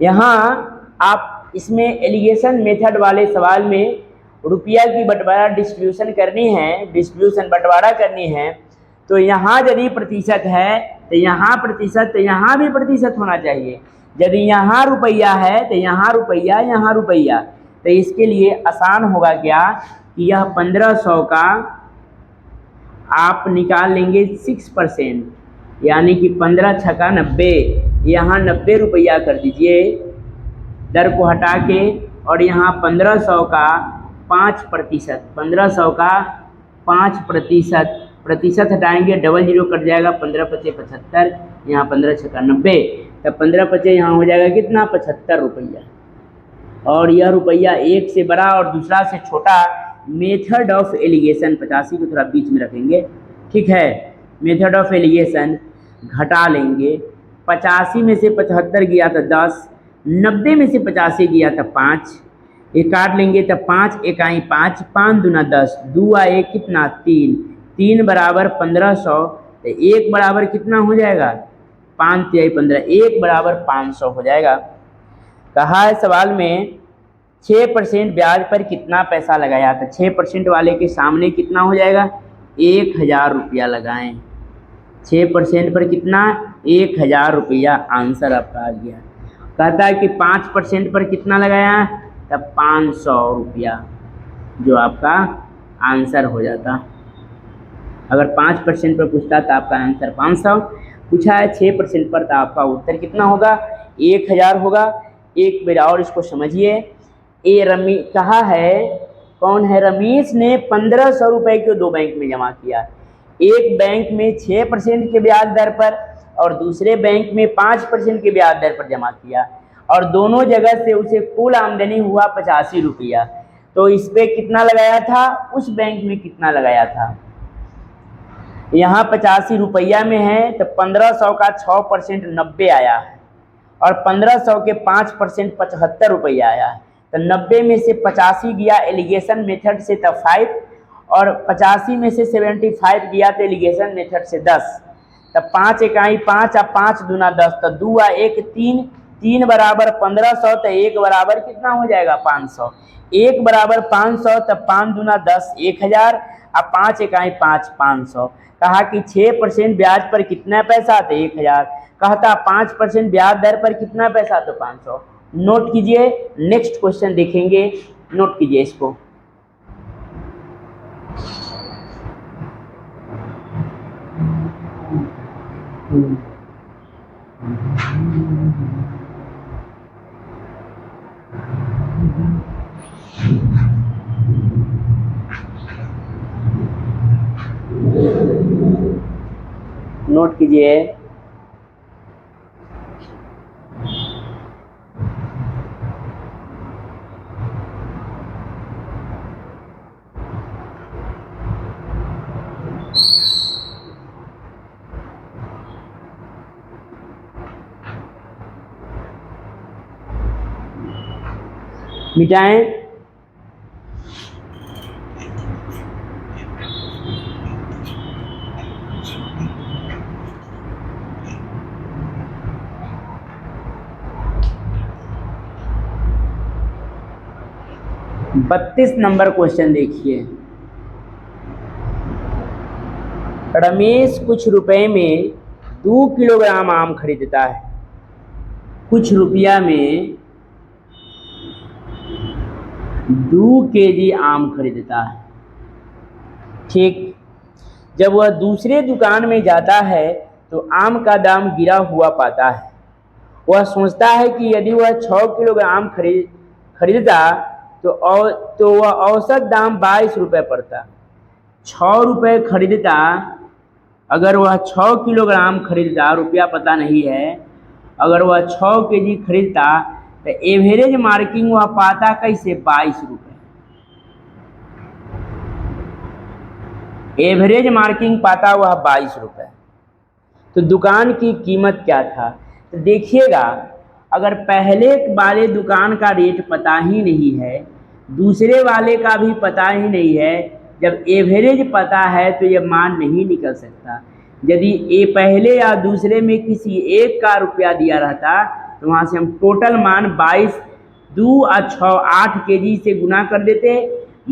यहाँ आप इसमें एलिगेशन मेथड वाले सवाल में रुपया की बंटवारा डिस्ट्रीब्यूशन बंटवारा करनी है। तो यहाँ यदि प्रतिशत है तो यहाँ प्रतिशत, तो यहाँ भी प्रतिशत होना चाहिए। यदि यहाँ रुपया है तो यहाँ रुपया, यहाँ रुपया। तो इसके लिए आसान होगा क्या कि यह 1500 का आप निकाल लेंगे 6%, यानी कि 15 छक्का 90। यहाँ 90 रुपया कर दीजिए दर को हटा के, और यहाँ 1500 का 5%, 1500 का 5%, प्रतिशत हटाएंगे, डबल जीरो कट जाएगा, 15 पचे 75, यहाँ 15 छक्का 90। तब 15 पचे यहाँ हो जाएगा कितना 75 रुपया। और यह रुपया एक से बड़ा और दूसरा से छोटा। मेथड ऑफ एलिगेशन 85 को थोड़ा बीच में रखेंगे, ठीक है। मेथड ऑफ एलिगेशन घटा लेंगे। 85 में से 75 गया तो 10, 90 में से 85 गया तो 5, ये काट लेंगे तो 5 इकाई 5, 5 दूना 10, 2 आए कितना 3, 3 बराबर 1500। तो 1 बराबर कितना हो जाएगा 5 तिहाई 15, 1 बराबर 500 हो जाएगा। कहा है सवाल में 6% ब्याज पर कितना पैसा लगाया। तो 6% वाले के सामने कितना हो जाएगा 1000 रुपया लगाएं। 6% पर कितना 1000 रुपया आंसर आपका आ गया। कहता है कि 5% पर कितना लगाया, तब 500 रुपया, जो आपका आंसर हो जाता। अगर 5% पर पूछता तो आपका आंसर 500, पूछा है 6% पर, तो आपका उत्तर कितना होगा? 1000 होगा। एक बार और इसको समझिए। कहा है, कौन है? रमेश ने 1500 रुपए को 2 बैंक में जमा किया। एक बैंक में 6% के ब्याज दर पर और दूसरे बैंक में 5% के ब्याज दर पर जमा किया, और दोनों जगह से उसे कुल आमदनी हुआ 85 रुपया। तो इस पे कितना लगाया था, उस बैंक में कितना लगाया था? यहाँ 85 रुपया में है, तो 1500 का 6% 90 आया है, और 1500 के 5% 75 रुपया आया है। तो 90 में से 85 गया एलिगेशन मेथड से, तो 5, और 85 में से 75 गया तो एलिगेशन मेथड से 10। तब 5 इकाई 5 और 5 दूना 10, तो 2 और 1 3, 3 बराबर 1500, तो 1 बराबर कितना हो जाएगा? 500। 1 बराबर 500, तब 5 दूना 10, 1000, और 5 इकाई 5, 500। कहा कि 6% ब्याज पर कितना पैसा? तो 1000। कहता 5% ब्याज दर पर कितना पैसा? तो 500। नोट कीजिए, नेक्स्ट क्वेश्चन देखेंगे, नोट कीजिए इसको। नोट कीजिए। मिटाएं। बत्तीस नंबर क्वेश्चन देखिए। रमेश कुछ रुपए में 2 किलोग्राम आम खरीदता है। कुछ रुपया में 2 केजी आम खरीदता है। ठीक, जब वह दूसरे दुकान में जाता है तो आम का दाम गिरा हुआ पाता है। वह सोचता है कि यदि वह 6 किलोग्राम खरीदता तो वह औसत दाम 22 रुपये पड़ता। 6 रुपये खरीदता, अगर वह 6 किलोग्राम खरीदता, रुपया पता नहीं है, अगर वह 6 केजी खरीदता तो एवरेज मार्किंग वह पाता कैसे? 22 रुपये। एवरेज मार्किंग पाता वह 22 रुपये। तो दुकान की कीमत क्या था? तो देखिएगा, अगर पहले वाले दुकान का रेट पता ही नहीं है, दूसरे वाले का भी पता ही नहीं है, जब एवरेज पता है तो ये मान नहीं निकल सकता। यदि ये पहले या दूसरे में किसी एक का रुपया दिया रहता तो वहाँ से हम टोटल मान 22, 2 और 6 8 केजी से गुना कर देते।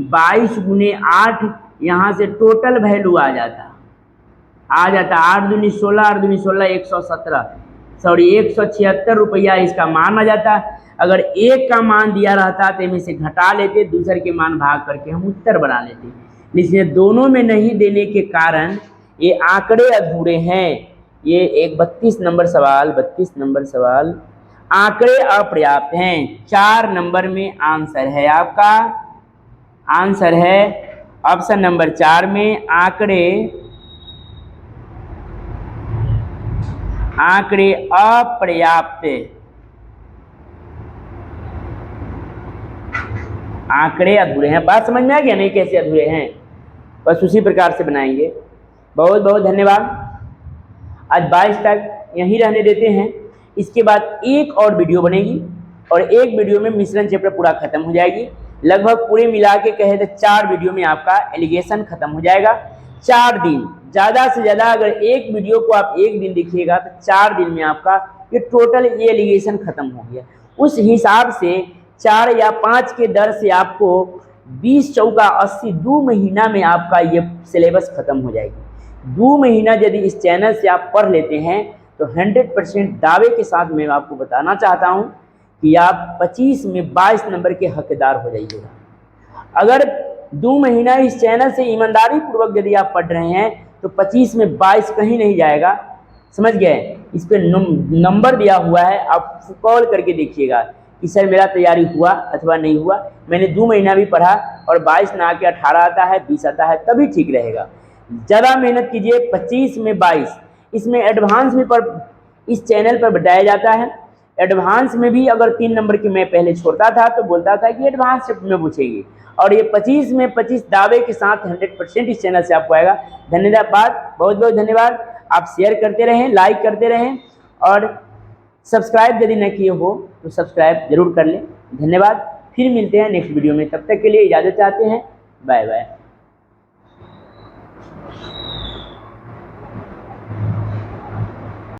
22 गुने 8, यहाँ से टोटल वैल्यू आ जाता 8 दूनी 16, 8 दूनी 16, 117, सॉरी 176 रुपया इसका मान आ जाता। अगर एक का मान दिया रहता तो इनमें से घटा लेते, दूसरे के मान भाग करके हम उत्तर बना लेते। लेकिन दोनों में नहीं देने के कारण ये आंकड़े अधूरे हैं। ये एक 32 नंबर सवाल, आंकड़े अपर्याप्त हैं। 4 नंबर में आंसर है आपका, आंसर है ऑप्शन नंबर 4 में आंकड़े अपर्याप्त, आंकड़े अधूरे हैं। बात समझ में आ गया नहीं कैसे अधूरे हैं? बस उसी प्रकार से बनाएंगे। बहुत बहुत धन्यवाद। आज 22 तक यहीं रहने देते हैं। इसके बाद एक और वीडियो बनेगी और एक वीडियो में मिश्रण चैप्टर पूरा खत्म हो जाएगी। लगभग पूरे मिला के कहे तो 4 वीडियो में आपका एलिगेशन खत्म हो जाएगा। 4 दिन, ज़्यादा से ज़्यादा अगर एक वीडियो को आप एक दिन देखिएगा तो 4 दिन में आपका ये टोटल ये एलिगेशन खत्म हो गया। उस हिसाब से 4 या 5 के दर से आपको 20 चौका 80, 2 महीना में आपका ये सिलेबस खत्म हो जाएगी। 2 महीना यदि इस चैनल से आप पढ़ लेते हैं तो 100% दावे के साथ मैं आपको बताना चाहता हूँ कि आप 25 में 22 नंबर के हकदार हो जाइएगा। अगर 2 महीना इस चैनल से ईमानदारी पूर्वक यदि आप पढ़ रहे हैं तो 25 में 22 कहीं नहीं जाएगा, समझ गए। इस पे नंबर दिया हुआ है, आप कॉल करके देखिएगा कि सर मेरा तैयारी हुआ अथवा नहीं हुआ। मैंने 2 महीना भी पढ़ा और 22 ना आके 18 आता है, 20 आता है, तभी ठीक रहेगा। ज़्यादा मेहनत कीजिए। 25 में 22, इसमें एडवांस में पर इस चैनल पर बताया जाता है। एडवांस में भी अगर 3 नंबर की मैं पहले छोड़ता था तो बोलता था कि एडवांस में पूछेगी, और ये 25 में 25 दावे के साथ 100% इस चैनल से आपको आएगा। धन्यवाद, बहुत बहुत धन्यवाद। आप शेयर करते रहें, लाइक करते रहें, और सब्सक्राइब यदि न किए हो तो सब्सक्राइब जरूर कर लें। धन्यवाद, फिर मिलते हैं नेक्स्ट वीडियो में। तब तक के लिए इजाज़त चाहते हैं। Bye bye.